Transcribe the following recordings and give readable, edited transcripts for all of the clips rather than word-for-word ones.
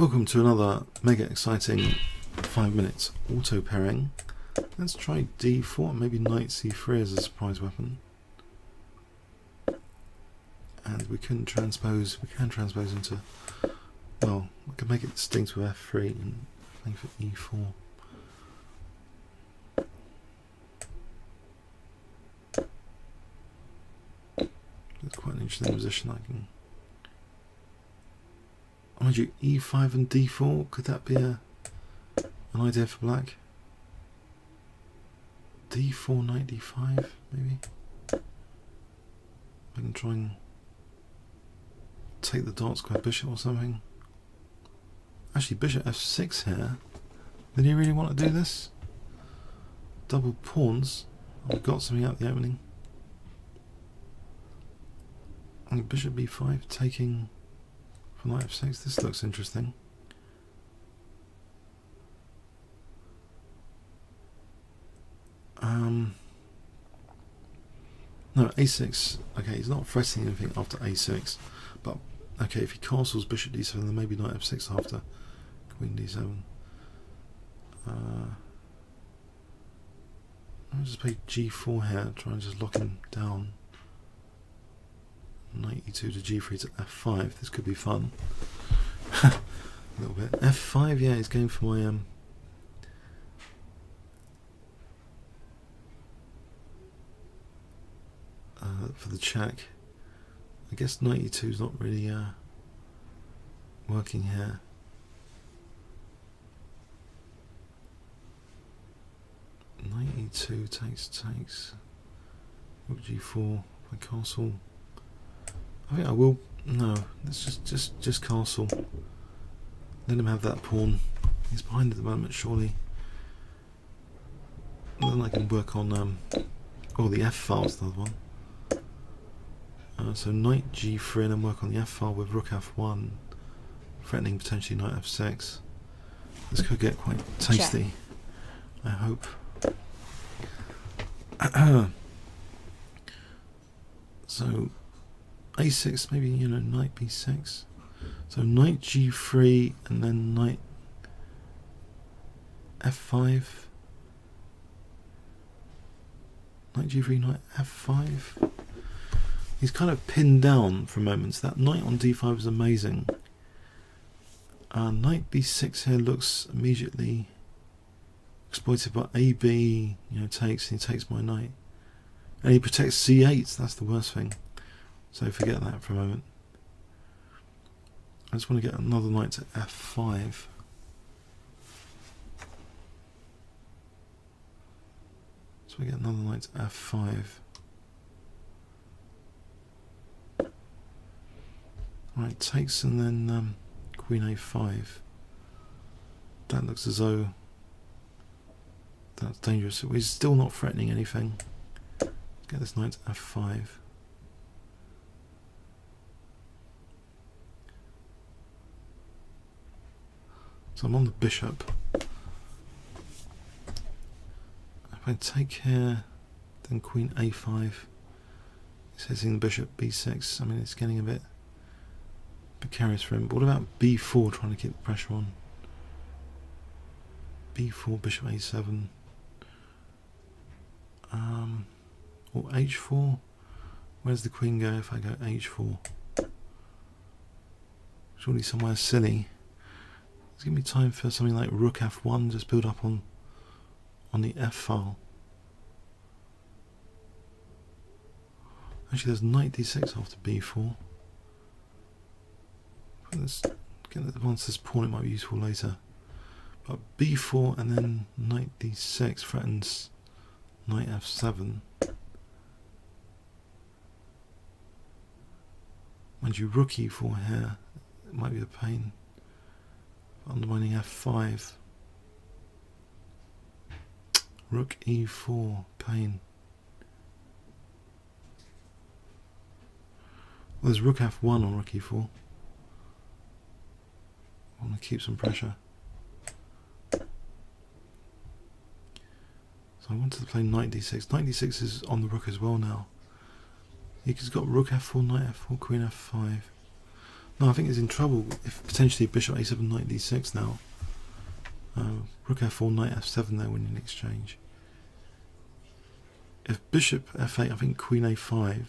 Welcome to another mega exciting 5 minutes auto pairing. Let's try d4, maybe knight c3 as a surprise weapon. And we can transpose into, well, we can make it distinct with f3 and play for e4. It's quite an interesting position. I can, mind you, e5 and d4, could that be an idea for black? d4, knight d5, maybe? I can try and take the dark square bishop or something. Actually, bishop f6 here. Did he really want to do this? Double pawns. I've got something out the opening. And bishop b5 taking for knight f6. This looks interesting. No, a6. Okay, he's not threatening anything after a6. But, okay, if he castles bishop d7, then maybe knight f6 after queen d7. I'll just play g4 here, try and just lock him down. Knight e2 to g3 to f5. This could be fun. A little bit. f5, yeah, he's going for my for the check. I guess knight e2 is not really working here. Knight e2 takes. Rook g4. My castle. I think I will. No, let's just castle. Let him have that pawn. He's behind at the moment, surely. And then I can work on the f file's the other one. So knight g3 and then work on the f file with rook f1, threatening potentially knight f6. This could get quite tasty. Check. I hope. So a6, maybe, you know, knight b6. So knight g3 and then knight f5. Knight g3, knight f5. He's kind of pinned down for moments. That knight on d5 is amazing. Knight b6 here looks immediately exploited by ab, you know, takes, and he takes my knight. And he protects c8, that's the worst thing. So forget that for a moment. I just want to get another knight to f5. So we get another knight to f5. Right, takes and then queen a5. That looks as though that's dangerous. He's still not threatening anything. Let's get this knight to f5. So I'm on the bishop. If I take here, then queen a5. He's hitting the bishop b6. I mean, it's getting a bit precarious for him. But what about b4, trying to keep the pressure on? b4, bishop a7. Or h4. Where's the queen go if I go h4? Surely somewhere silly. It's giving me time for something like rook f1, just build up on the f file. Actually, there's knight d6 after b4. Let's get that once this pawn, it might be useful later. But b4 and then knight d6 threatens knight f7. Mind you, rook e4 here, it might be a pain. Undermining f5. Rook e4, pain. Well, there's rook f1 on rook e4. I want to keep some pressure. So I wanted to play knight d6. Knight d6 is on the rook as well now. He's got rook f4, knight f4, queen f5. No, I think it's in trouble if potentially bishop a7, knight d6 now. Rook f4, knight f7 there winning exchange. If bishop f8, I think queen a5.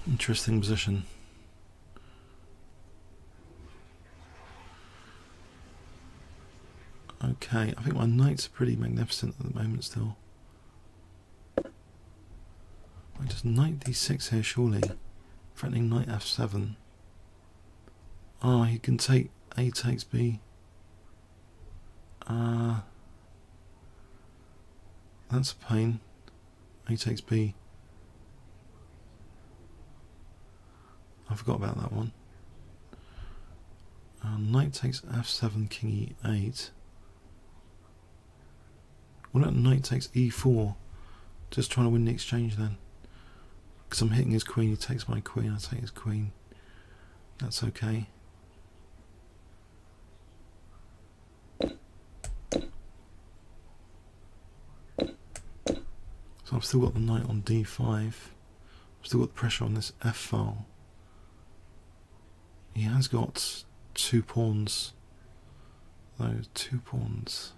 Interesting position. Okay, I think my knights are pretty magnificent at the moment still. I just knight d6 here surely. Threatening knight f7. Ah, he can take a takes b. That's a pain. A takes b. I forgot about that one. Knight takes f7, king e8. What about knight takes e4? Just trying to win the exchange then. Because I'm hitting his queen, he takes my queen, I take his queen. That's okay. So I've still got the knight on d5. I've still got the pressure on this f file. He has got 2 pawns. Those 2 pawns.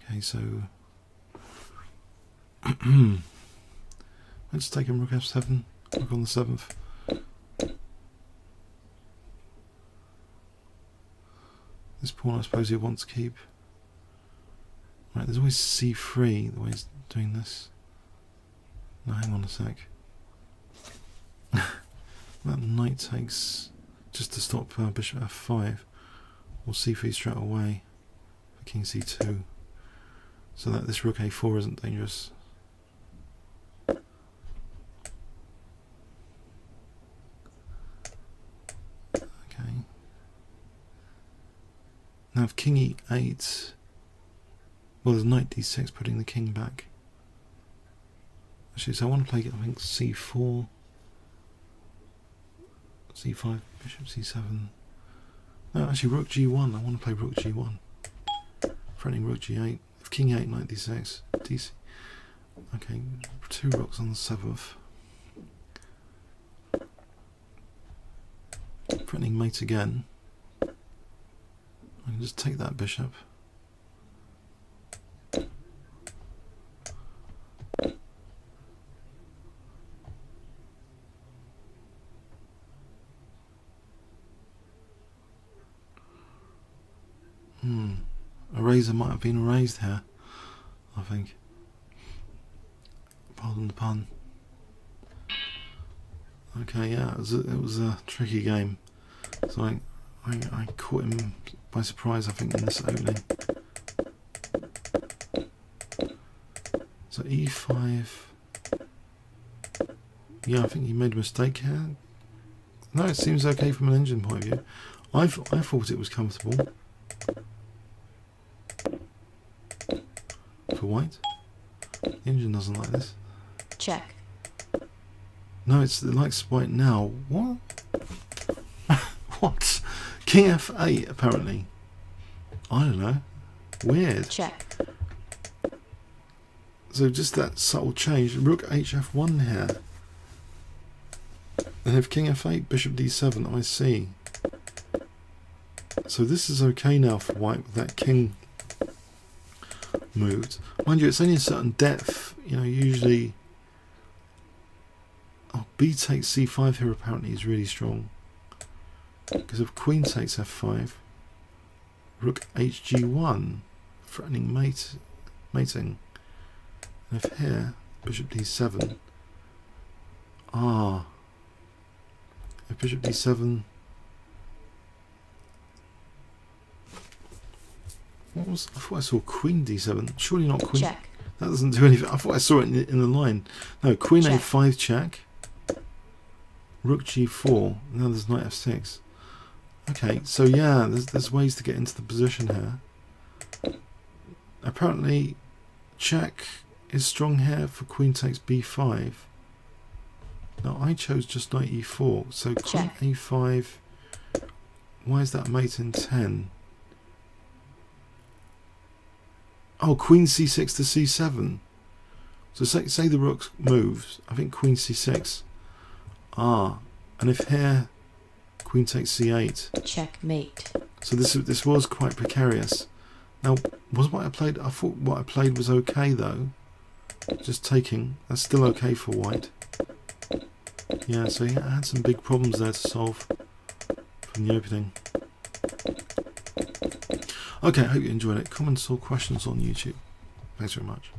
Okay, so let's take him rook f7, rook on the 7th. This pawn I suppose he wants to keep. Right, there's always c3 the way he's doing this. No, hang on a sec. That knight takes, just to stop bishop f5, or c3 straight away for king c2. So that this rook a4 isn't dangerous. Okay. Now if king e8, well there's knight d6 putting the king back. Actually, so I want to play, I think, c4, c5, bishop c7. No, actually rook g1, I want to play rook g1. Threatening rook g8. King 8, knight d6, dc. Okay, 2 rooks on the 7th. Threatening mate again. I can just take that bishop. A razor might have been raised here, I think. Pardon the pun. Okay, yeah, it was a tricky game. So I caught him by surprise, I think, in this opening. So e5. Yeah, I think he made a mistake here. No, it seems okay from an engine point of view. I thought it was comfortable. For white. The engine doesn't like this. Check. No, it likes white now. What? What? King f8 apparently. I don't know. Weird. Check. So just that subtle change. Rook hf1 here. And if king f8, bishop d7, I see. So this is okay now for white with that king moved. Mind you, it's only a certain depth, you know, usually. Oh, b takes c5 here apparently is really strong. Because if queen takes f5, rook hg1, threatening mating. And if here, bishop d7, if bishop d7, what was, I thought I saw queen d7, surely not queen. Check. That doesn't do anything. I thought I saw it in the line. No, queen Check. a5 check, rook g4, now there's knight f6. Okay, so yeah, there's ways to get into the position here. Apparently check is strong here for queen takes b5. Now I chose just knight e4, so queen Check. a5, why is that mate in 10? Oh, queen c6 to c7. So say the rook moves. I think queen c6. Ah, and if here queen takes c8. Checkmate. So this was quite precarious. Now, was what I played? I thought what I played was okay though. Just taking. That's still okay for white. Yeah, so he had some big problems there to solve from the opening. Okay, I hope you enjoyed it. Comments or questions on YouTube. Thanks very much.